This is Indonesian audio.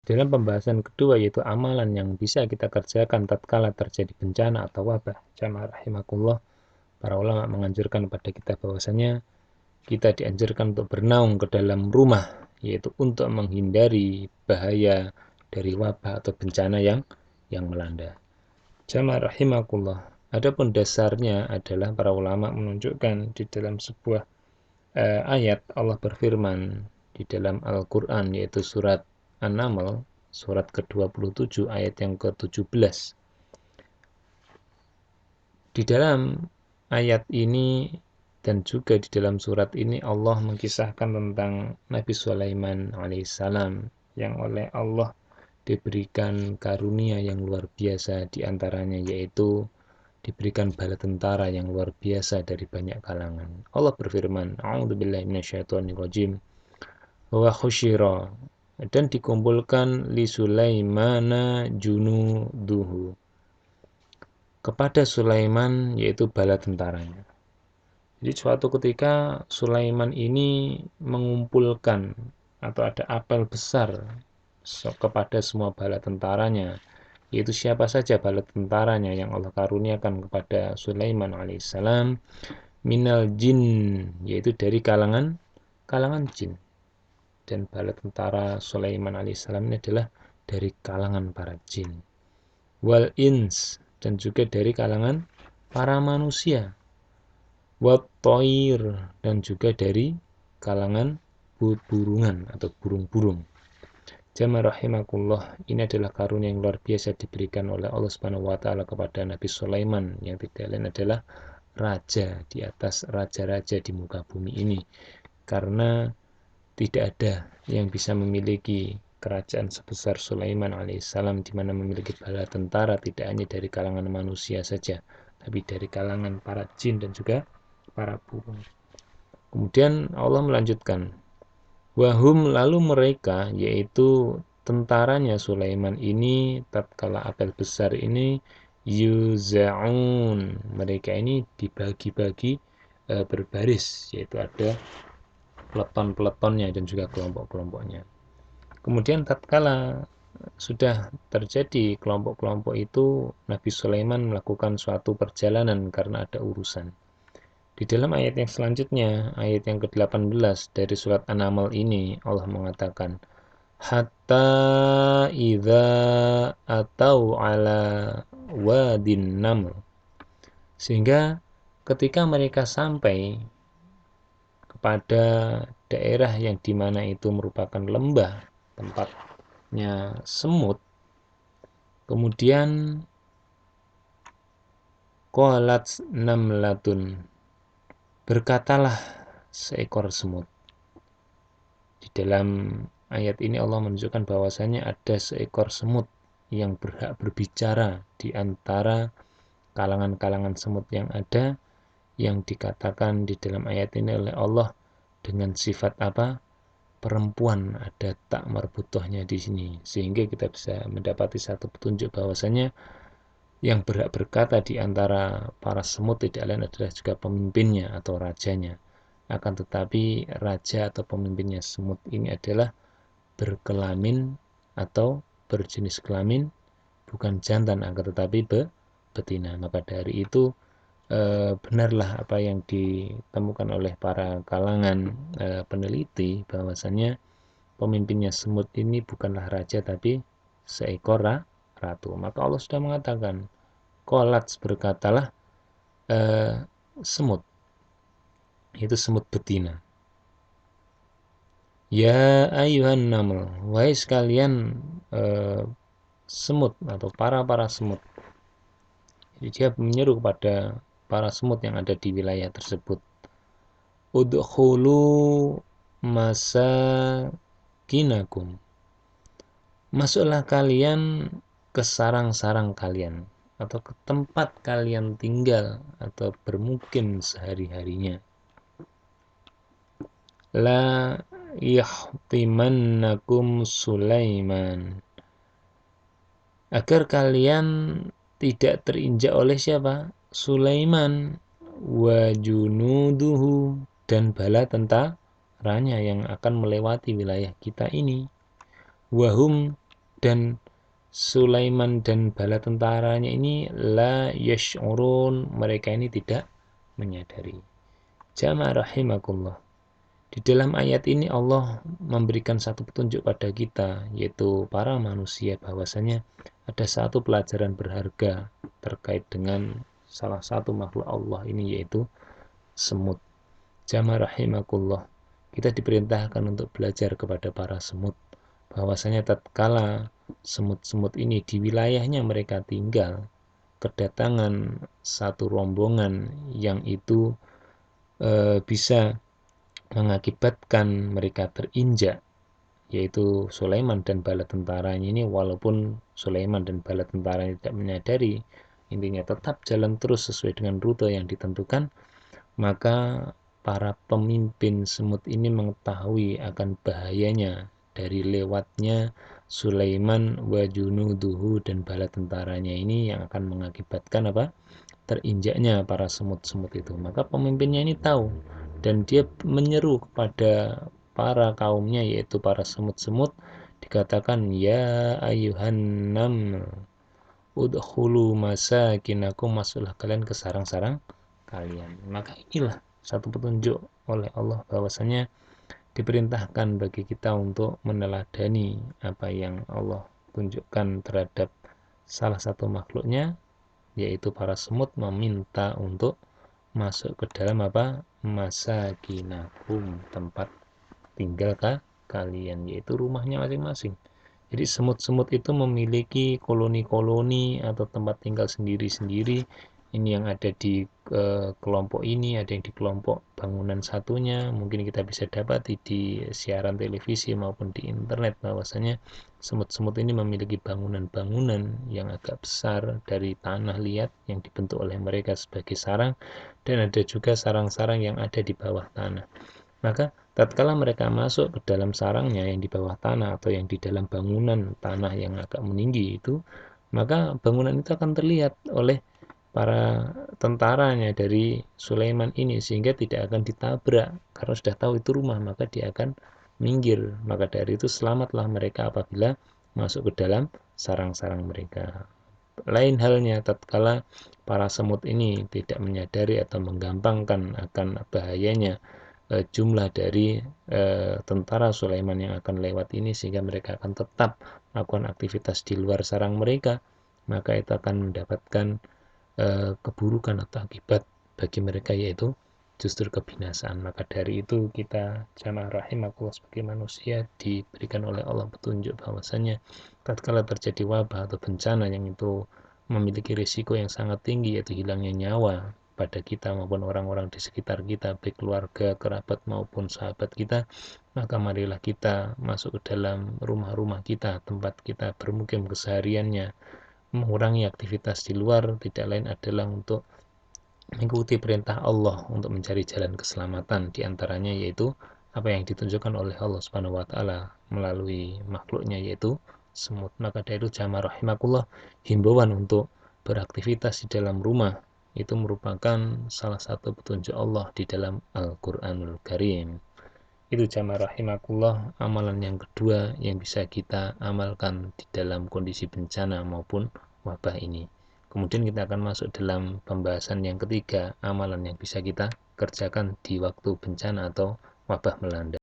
Dalam pembahasan kedua yaitu amalan yang bisa kita kerjakan tatkala terjadi bencana atau wabah. Jamaah rahimakumullah, para ulama menganjurkan pada kita bahwasanya kita dianjurkan untuk bernaung ke dalam rumah, yaitu untuk menghindari bahaya dari wabah atau bencana yang melanda. Jamaah rahimakumullah. Adapun dasarnya adalah para ulama menunjukkan di dalam sebuah ayat Allah berfirman di dalam Al-Quran yaitu surat An-Naml surat ke-27 ayat yang ke-17. Di dalam ayat ini dan juga di dalam surat ini Allah mengisahkan tentang Nabi Sulaiman alaihissalam yang oleh Allah diberikan karunia yang luar biasa, di antaranya yaitu diberikan bala tentara yang luar biasa dari banyak kalangan. Allah berfirman, A'udzubillahi minasyaitonirrajim. Wa khusyira, dan dikumpulkan li Sulaimana junuduhu, kepada Sulaiman yaitu bala tentaranya. Jadi suatu ketika Sulaiman ini mengumpulkan atau ada apel besar kepada semua bala tentaranya, yaitu siapa saja bala tentaranya yang Allah karuniakan kepada Sulaiman alaihissalam, minal jin, yaitu dari kalangan jin. Dan bala tentara Sulaiman alaihissalam ini adalah dari kalangan para jin. Wal ins, dan juga dari kalangan para manusia. Wat toir, dan juga dari kalangan burungan atau burung-burung. Jamaah rahimakumullah, ini adalah karunia yang luar biasa diberikan oleh Allah Subhanahu wa taala kepada Nabi Sulaiman yang tidak lain adalah raja di atas raja-raja di muka bumi ini. Karena tidak ada yang bisa memiliki kerajaan sebesar Sulaiman alaihissalam, di mana memiliki bala tentara tidak hanya dari kalangan manusia saja, tapi dari kalangan para jin dan juga para burung. Kemudian Allah melanjutkan, wahum, lalu mereka yaitu tentaranya Sulaiman ini tatkala apel besar ini yuzaun, mereka ini dibagi-bagi berbaris, yaitu ada peleton-peletonnya dan juga kelompok-kelompoknya. Kemudian tatkala sudah terjadi kelompok-kelompok itu, Nabi Sulaiman melakukan suatu perjalanan karena ada urusan. Di dalam ayat yang selanjutnya, ayat yang ke-18 dari surat An-Naml ini, Allah mengatakan, hatta idza atau ala wadin naml, sehingga ketika mereka sampai kepada daerah yang dimana itu merupakan lembah, tempatnya semut, kemudian qalat namlatun, berkatalah seekor semut. Di dalam ayat ini Allah menunjukkan bahwasanya ada seekor semut yang berhak berbicara di antara kalangan-kalangan semut yang ada, yang dikatakan di dalam ayat ini oleh Allah dengan sifat apa? Perempuan, ada tak marbutohnya di sini, sehingga kita bisa mendapati satu petunjuk bahwasanya yang berhak berkata di antara para semut tidak lain adalah juga pemimpinnya atau rajanya. Akan tetapi raja atau pemimpinnya semut ini adalah berkelamin atau berjenis kelamin bukan jantan, akan tetapi betina. Maka dari itu benarlah apa yang ditemukan oleh para kalangan peneliti bahwasanya pemimpinnya semut ini bukanlah raja tapi seekor ratu. Maka Allah sudah mengatakan, qalat, berkatalah semut, itu semut betina. Ya ayuhan naml, wahai sekalian semut atau para semut. Jadi dia menyeru kepada para semut yang ada di wilayah tersebut. Udkhulu masakinakum, masuklah kalian ke sarang-sarang kalian atau ke tempat kalian tinggal atau bermukim sehari-harinya. La yahtimannakum Sulaiman, agar kalian tidak terinjak oleh siapa? Sulaiman, wa junuduhu, dan bala tentaranya yang akan melewati wilayah kita ini. Wahum, dan Sulaiman dan bala tentaranya ini la yash'urun, mereka ini tidak menyadari. Jamaah rahimakumullah. Di dalam ayat ini Allah memberikan satu petunjuk pada kita, yaitu para manusia, bahwasanya ada satu pelajaran berharga terkait dengan salah satu makhluk Allah ini, yaitu semut. Jamaah rahimakumullah. Kita diperintahkan untuk belajar kepada para semut, bahwasanya tatkala semut-semut ini di wilayahnya mereka tinggal, kedatangan satu rombongan yang itu bisa mengakibatkan mereka terinjak, yaitu Sulaiman dan bala tentaranya ini. Walaupun Sulaiman dan bala tentaranya tidak menyadari, intinya tetap jalan terus sesuai dengan rute yang ditentukan, maka para pemimpin semut ini mengetahui akan bahayanya dari lewatnya Sulaiman wa junuduhu dan bala tentaranya ini, yang akan mengakibatkan apa? Terinjaknya para semut-semut itu. Maka pemimpinnya ini tahu, dan dia menyeru kepada para kaumnya, yaitu para semut-semut, dikatakan ya ayuhan nam udkhulu masakinakum, masuklah kalian ke sarang-sarang kalian. Maka inilah satu petunjuk oleh Allah, bahwasanya diperintahkan bagi kita untuk meneladani apa yang Allah tunjukkan terhadap salah satu makhluknya, yaitu para semut meminta untuk masuk ke dalam apa? Masakinakum, tempat tinggal kalian, yaitu rumahnya masing-masing. Jadi semut-semut itu memiliki koloni-koloni atau tempat tinggal sendiri-sendiri. Ini yang ada di kelompok ini, ada yang di kelompok bangunan satunya. Mungkin kita bisa dapati di siaran televisi maupun di internet, bahwasanya semut-semut ini memiliki bangunan-bangunan yang agak besar dari tanah liat yang dibentuk oleh mereka sebagai sarang, dan ada juga sarang-sarang yang ada di bawah tanah. Maka tatkala mereka masuk ke dalam sarangnya yang di bawah tanah atau yang di dalam bangunan tanah yang agak meninggi itu, maka bangunan itu akan terlihat oleh para tentaranya dari Sulaiman ini, sehingga tidak akan ditabrak karena sudah tahu itu rumah, maka dia akan minggir. Maka dari itu selamatlah mereka apabila masuk ke dalam sarang-sarang mereka. Lain halnya tatkala para semut ini tidak menyadari atau menggampangkan akan bahayanya jumlah dari tentara Sulaiman yang akan lewat ini, sehingga mereka akan tetap melakukan aktivitas di luar sarang mereka, maka itu akan mendapatkan keburukan atau akibat bagi mereka, yaitu justru kebinasaan. Maka dari itu kita jamaah rahimakumullah sebagai manusia diberikan oleh Allah petunjuk, bahwasanya tatkala terjadi wabah atau bencana yang itu memiliki risiko yang sangat tinggi, yaitu hilangnya nyawa pada kita maupun orang-orang di sekitar kita, baik keluarga, kerabat maupun sahabat kita, maka marilah kita masuk ke dalam rumah-rumah kita, tempat kita bermukim kesehariannya, mengurangi aktivitas di luar, tidak lain adalah untuk mengikuti perintah Allah untuk mencari jalan keselamatan, diantaranya yaitu apa yang ditunjukkan oleh Allah Subhanahu wa taala melalui makhluknya, yaitu semut. Maka dari itu jamaah rahimakumullah, himbauan untuk beraktivitas di dalam rumah itu merupakan salah satu petunjuk Allah di dalam Al-Qur'anul Karim. Itu jamaah rahimakumullah, amalan yang kedua yang bisa kita amalkan di dalam kondisi bencana maupun wabah ini. Kemudian kita akan masuk dalam pembahasan yang ketiga, amalan yang bisa kita kerjakan di waktu bencana atau wabah melanda.